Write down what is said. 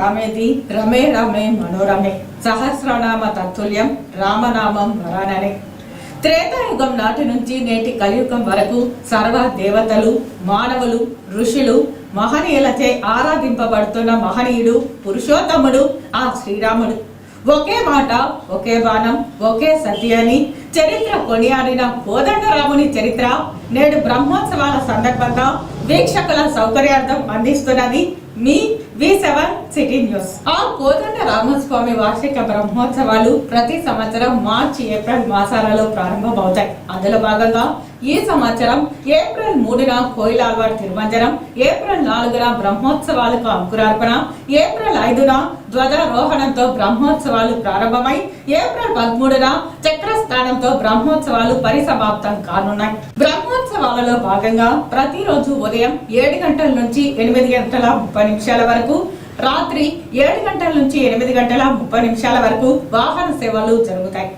రామేది రమే రమే మనోరమే సహస్రనామ తత్తుల్యం రామనామం వరాననే. త్రేతాయుగం నాటి నుంచి నేటి కలియుగం వరకు సర్వ దేవతలు, మానవులు, ఋషులు, మహనీయులచే ఆరాధింపబడుతున్న మహనీయుడు, పురుషోత్తముడు ఆ శ్రీరాముడు. ఒకే మాట, ఒకే బాణం, ఒకే సతి అని చరిత్ర కొనియాడిన కోదండరాముని చరిత్ర నేడు బ్రహ్మోత్సవాల సందర్భంగా వీక్షకుల సౌకర్యార్థం అందిస్తున్నది మీ V7 సిటీ న్యూస్. ఆ కోదండరామస్వామి వార్షిక బ్రహ్మోత్సవాలు ప్రతి సంవత్సరం మార్చి, ఏప్రిల్ మాసాలలో ప్రారంభమవుతాయి. అందులో భాగంగా ఈ సంవత్సరం ఏప్రిల్ 3న కోయిలాల్వార్ తిరుమంజనం, ఏప్రిల్ 4న బ్రహ్మోత్సవాలకు అంకురార్పణ, ఏప్రిల్ 5న ధ్వజారోహణంతో బ్రహ్మోత్సవాలు ప్రారంభమై ఏప్రిల్ 13న చక్రస్థానంతో బ్రహ్మోత్సవాలు పరిసమాప్తం కానున్నాయి. బ్రహ్మోత్సవాలలో భాగంగా ప్రతిరోజు ఉదయం 7 గంటల నుంచి 8 గంటల 30 నిమిషాల వరకు, రాత్రి 7 గంటల నుంచి 8 గంటల 30 నిమిషాల వరకు వాహన సేవలు జరుగుతాయి.